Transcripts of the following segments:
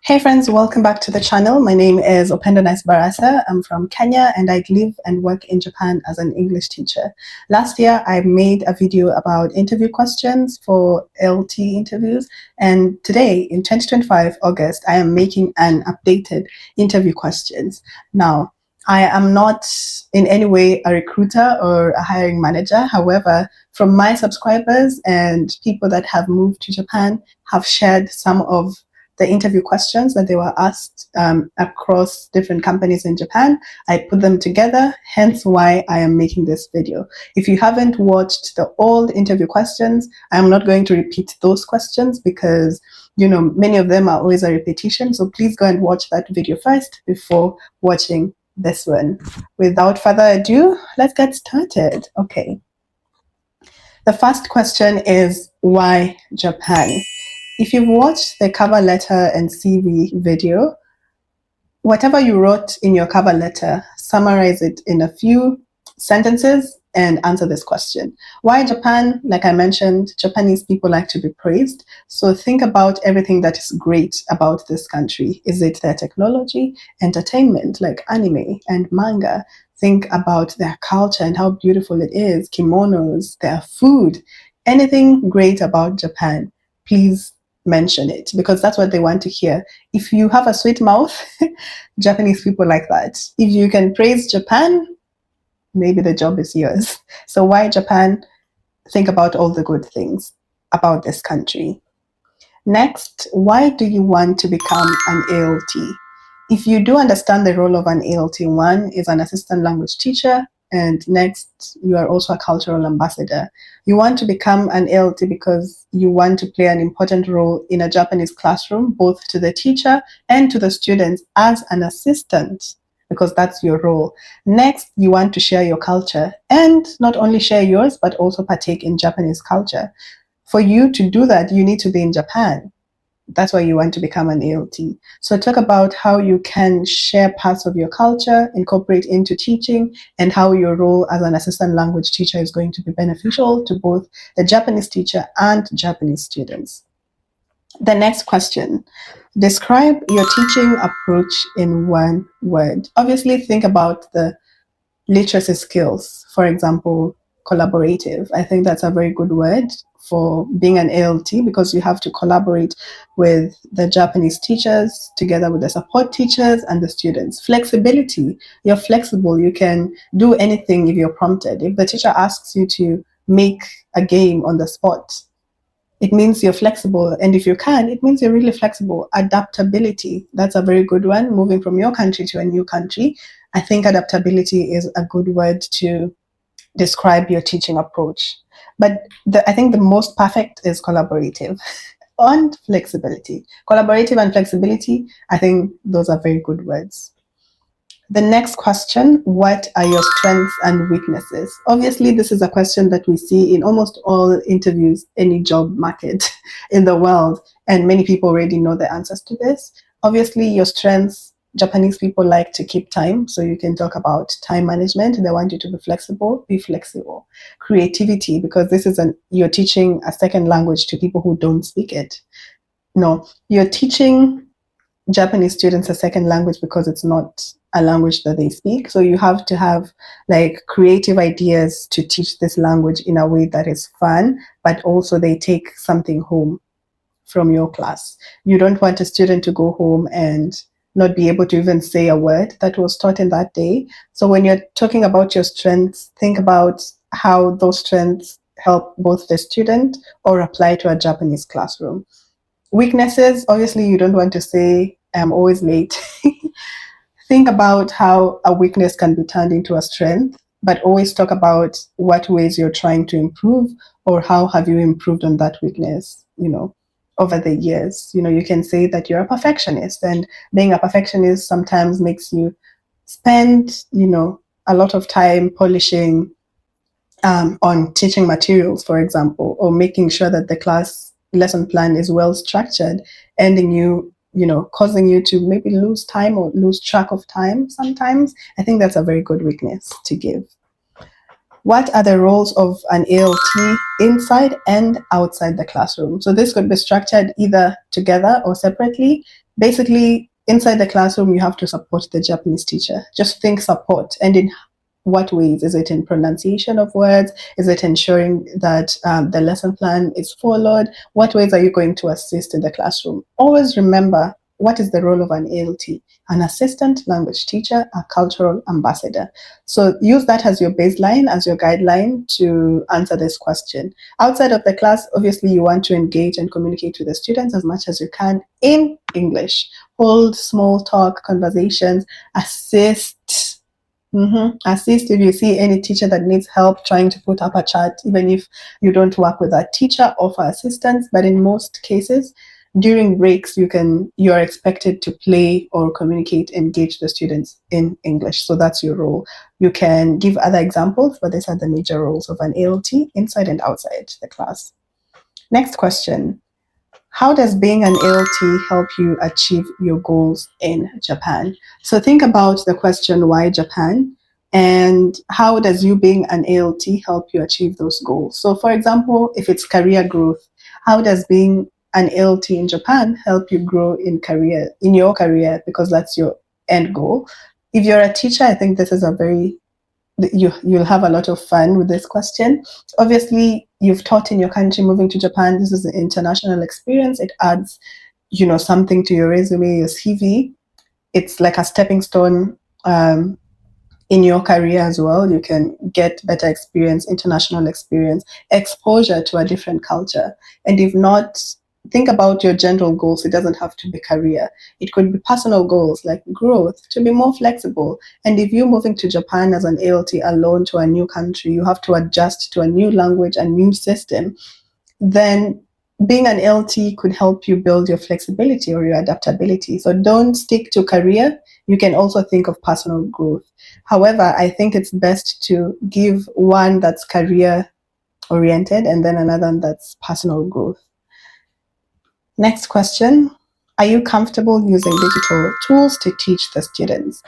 Hey friends, welcome back to the channel. My name is Opendo Nice Barasa. I'm from Kenya and I live and work in Japan as an English teacher. Last year, I made a video about interview questions for LT interviews. And today, in 2025 August, I am making an updated interview questions. Now, I am not in any way a recruiter or a hiring manager. However, from my subscribers and people that have moved to Japan have shared some of the interview questions that they were asked across different companies in Japan. I put them together, hence why I am making this video. If you haven't watched the old interview questions, I'm not going to repeat those questions because many of them are always a repetition. So please go and watch that video first before watching this one. Without further ado, let's get started. Okay. The first question is, why Japan? If you've watched the cover letter and CV video, whatever you wrote in your cover letter, summarize it in a few sentences and answer this question. Why Japan? Like I mentioned, Japanese people like to be praised. So think about everything that is great about this country. Is it their technology, entertainment, like anime and manga? Think about their culture and how beautiful it is, kimonos, their food, anything great about Japan. Please mention it because that's what they want to hear. If you have a sweet mouth, Japanese people like that. If you can praise Japan, maybe the job is yours. So why Japan? Think about all the good things about this country. Next, why do you want to become an ALT? If you do understand the role of an ALT, one is an assistant language teacher, and next, you are also a cultural ambassador. You want to become an ALT because you want to play an important role in a Japanese classroom, both to the teacher and to the students as an assistant, because that's your role. Next, you want to share your culture, and not only share yours, but also partake in Japanese culture. For you to do that, you need to be in Japan. That's why you want to become an ALT. So talk about how you can share parts of your culture, incorporate into teaching, and how your role as an assistant language teacher is going to be beneficial to both the Japanese teacher and Japanese students. The next question, describe your teaching approach in one word. Obviously, think about the literacy skills. For example, collaborative. I think that's a very good word for being an ALT because you have to collaborate with the Japanese teachers together with the support teachers and the students. Flexibility. You're flexible. You can do anything if you're prompted. If the teacher asks you to make a game on the spot, it means you're flexible. And if you can, it means you're really flexible. Adaptability. That's a very good one. Moving from your country to a new country. I think adaptability is a good word to describe your teaching approach. But I think the most perfect is collaborative and flexibility. Collaborative and flexibility, I think those are very good words. The next question, what are your strengths and weaknesses? Obviously, this is a question that we see in almost all interviews, any job market in the world, and many people already know the answers to this. Obviously, your strengths, Japanese people like to keep time, so you can talk about time management. They want you to be flexible, be flexible. Creativity, because you're teaching a second language to people who don't speak it. No, you're teaching Japanese students a second language because it's not a language that they speak. So you have to have like creative ideas to teach this language in a way that is fun, but also they take something home from your class. You don't want a student to go home and not be able to even say a word that was taught in that day. So when you're talking about your strengths, think about how those strengths help both the student or apply to a Japanese classroom. Weaknesses, obviously, you don't want to say, I'm always late. Think about how a weakness can be turned into a strength, but always talk about what ways you're trying to improve or how have you improved on that weakness, over the years. You can say that you're a perfectionist, and being a perfectionist sometimes makes you spend, a lot of time polishing on teaching materials, for example, or making sure that the class lesson plan is well structured, ending causing you to maybe lose time or lose track of time sometimes. I think that's a very good weakness to give. What are the roles of an ALT inside and outside the classroom? So this could be structured either together or separately. Basically, inside the classroom, you have to support the Japanese teacher. Just think support. And in what ways? Is it in pronunciation of words? Is it ensuring that the lesson plan is followed? What ways are you going to assist in the classroom? Always remember, what is the role of an ALT? An assistant language teacher, a cultural ambassador. So use that as your baseline, as your guideline to answer this question. Outside of the class, obviously, you want to engage and communicate with the students as much as you can in English. Hold small talk conversations, assist. Assist if you see any teacher that needs help trying to put up a chat, even if you don't work with that teacher, offer assistance. But in most cases, during breaks, you are expected to play or communicate, engage the students in English. So that's your role. You can give other examples, but these are the major roles of an ALT inside and outside the class. Next question. How does being an ALT help you achieve your goals in Japan? So think about the question, why Japan? And how does you being an ALT help you achieve those goals? So for example, if it's career growth, how does being an ALT in Japan help you grow in your career, because that's your end goal? If you're a teacher, I think this is you'll have a lot of fun with this question. Obviously, you've taught in your country. Moving to Japan, this is an international experience. It adds, something to your resume, your CV. It's like a stepping stone in your career as well. You can get better experience, international experience, exposure to a different culture. And if not, think about your general goals. It doesn't have to be career. It could be personal goals like growth, to be more flexible. And if you're moving to Japan as an ALT alone to a new country, you have to adjust to a new language, a new system, then being an ALT could help you build your flexibility or your adaptability. So don't stick to career. You can also think of personal growth. However, I think it's best to give one that's career oriented and then another one that's personal growth. Next question. Are you comfortable using digital tools to teach the students?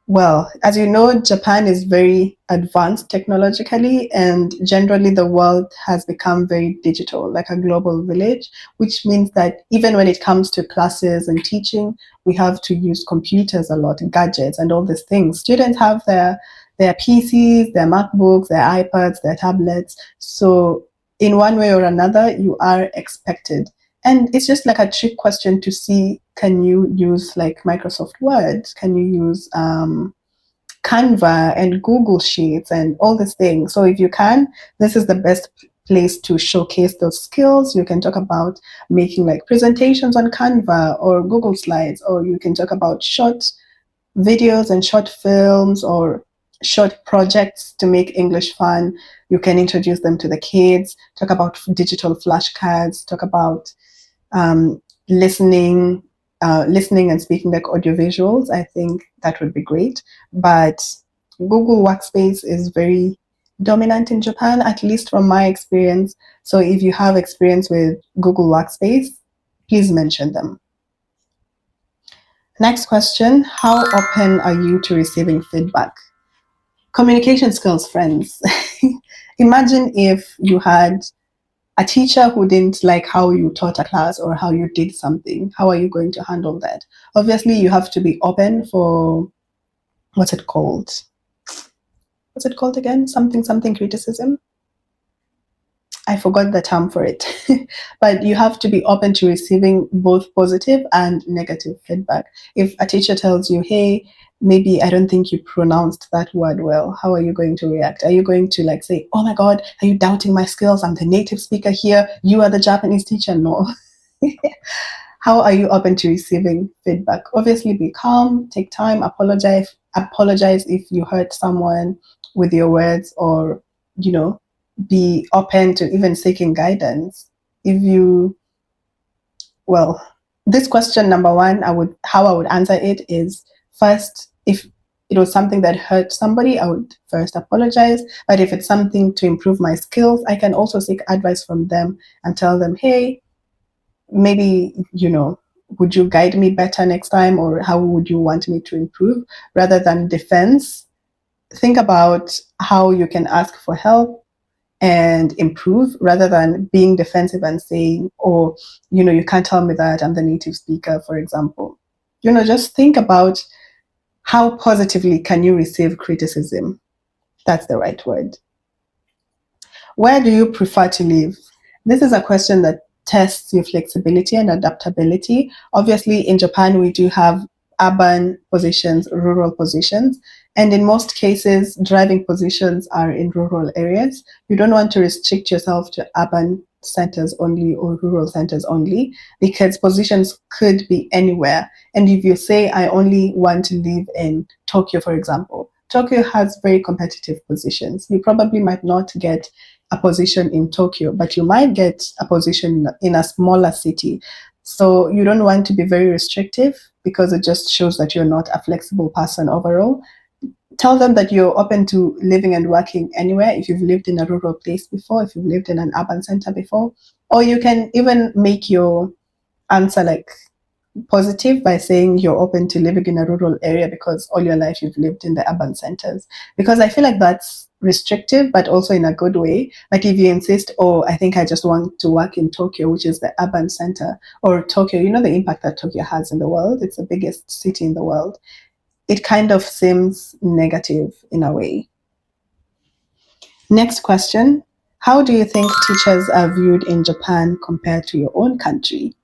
Well, as you know, Japan is very advanced technologically, and generally the world has become very digital, like a global village, which means that even when it comes to classes and teaching, we have to use computers a lot, gadgets, and all these things. Students have their PCs, their MacBooks, their iPads, their tablets. So in one way or another, you are expected. And it's just like a trick question to see, can you use like Microsoft Word? Can you use Canva and Google Sheets and all these things? So if you can, this is the best place to showcase those skills. You can talk about making like presentations on Canva or Google Slides, or you can talk about short videos and short films or short projects to make English fun. You can introduce them to the kids, talk about digital flashcards, talk about listening and speaking like audiovisuals. I think that would be great. But Google Workspace is very dominant in Japan, at least from my experience. So if you have experience with Google Workspace, please mention them. Next question. How open are you to receiving feedback? Communication skills, friends. Imagine if you had a teacher who didn't like how you taught a class or how you did something. How are you going to handle that? Obviously, you have to be open for, what's it called? What's it called again? Something criticism. I forgot the term for it. But you have to be open to receiving both positive and negative feedback. If a teacher tells you, hey, maybe I don't think you pronounced that word well, how are you going to react? Are you going to like say, oh my God, are you doubting my skills? I'm the native speaker here. You are the Japanese teacher. No. How are you open to receiving feedback? Obviously, be calm, take time, apologize if you hurt someone with your words, or, be open to even seeking guidance. This question, number one, how I would answer it is, first, if it was something that hurt somebody, I would first apologize. But if it's something to improve my skills, I can also seek advice from them and tell them, hey, maybe, would you guide me better next time? Or how would you want me to improve? Rather than defense, think about how you can ask for help. and improve, rather than being defensive and saying, oh, you can't tell me that, I'm the native speaker, for example. Just think about how positively can you receive criticism. That's the right word. Where do you prefer to live? This is a question that tests your flexibility and adaptability. Obviously, in Japan, we do have urban positions, rural positions, and in most cases, driving positions are in rural areas. You don't want to restrict yourself to urban centers only or rural centers only, because positions could be anywhere. And if you say, I only want to live in Tokyo, for example, Tokyo has very competitive positions. You probably might not get a position in Tokyo, but you might get a position in a smaller city. So you don't want to be very restrictive, because it just shows that you're not a flexible person overall. Tell them that you're open to living and working anywhere, if you've lived in a rural place before, if you've lived in an urban center before. Or you can even make your answer like positive by saying you're open to living in a rural area because all your life you've lived in the urban centers. Because I feel like that's restrictive, but also in a good way. Like if you insist, oh, I think I just want to work in Tokyo, which is the urban center, or Tokyo, the impact that Tokyo has in the world. It's the biggest city in the world. It kind of seems negative in a way. Next question. How do you think teachers are viewed in Japan compared to your own country?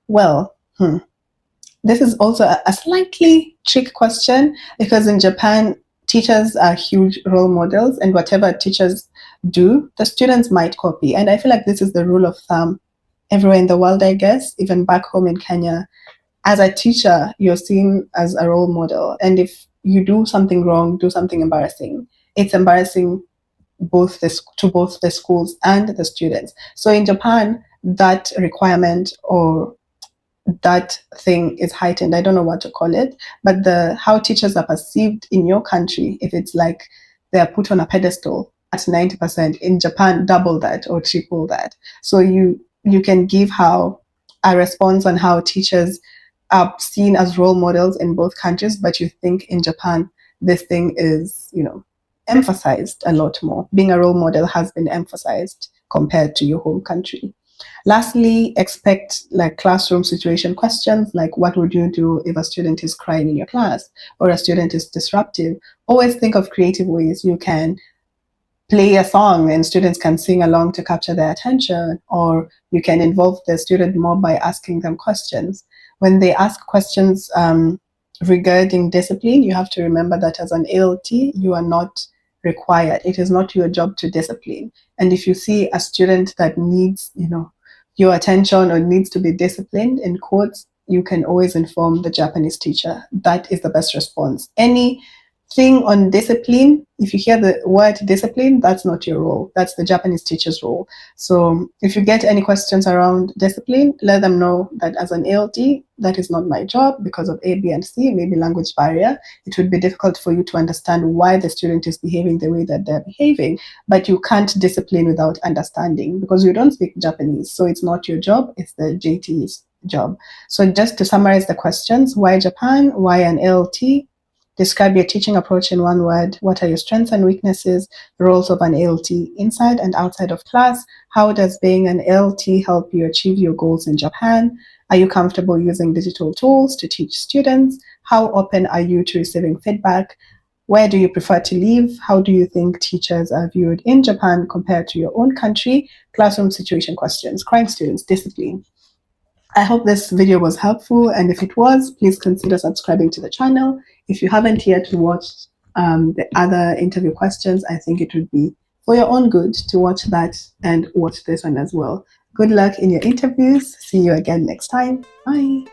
Well, this is also a slightly trick question, because in Japan, teachers are huge role models, and whatever teachers do, the students might copy. And I feel like this is the rule of thumb everywhere in the world, I guess, even back home in Kenya. As a teacher, you're seen as a role model. And if you do something wrong, do something embarrassing, it's embarrassing to both the schools and the students. So in Japan, that requirement or that thing is heightened. I don't know what to call it, but how teachers are perceived in your country, if it's like they're put on a pedestal at 90%, in Japan, double that or triple that. So you can give a response on how teachers are seen as role models in both countries, but you think in Japan, this thing is, emphasized a lot more. Being a role model has been emphasized compared to your home country. Lastly, expect like classroom situation questions, like what would you do if a student is crying in your class or a student is disruptive? Always think of creative ways you can play a song and students can sing along to capture their attention, or you can involve the student more by asking them questions. When they ask questions regarding discipline, you have to remember that as an ALT, you are not required. It is not your job to discipline. And if you see a student that needs, your attention or needs to be disciplined, in quotes, you can always inform the Japanese teacher. That is the best response. Anything on discipline, if you hear the word discipline, that's not your role. That's the Japanese teacher's role. So if you get any questions around discipline, let them know that as an ALT, that is not my job because of A, B, and C, maybe language barrier. It would be difficult for you to understand why the student is behaving the way that they're behaving, but you can't discipline without understanding because you don't speak Japanese. So it's not your job, it's the JT's job. So just to summarize the questions, why Japan? Why an ALT? Describe your teaching approach in one word. What are your strengths and weaknesses? The roles of an ALT inside and outside of class. How does being an ALT help you achieve your goals in Japan? Are you comfortable using digital tools to teach students? How open are you to receiving feedback? Where do you prefer to live? How do you think teachers are viewed in Japan compared to your own country? Classroom situation questions, crying students, discipline. I hope this video was helpful, and if it was, please consider subscribing to the channel. If you haven't yet watched the other interview questions, I think it would be for your own good to watch that and watch this one as well. Good luck in your interviews. See you again next time. Bye.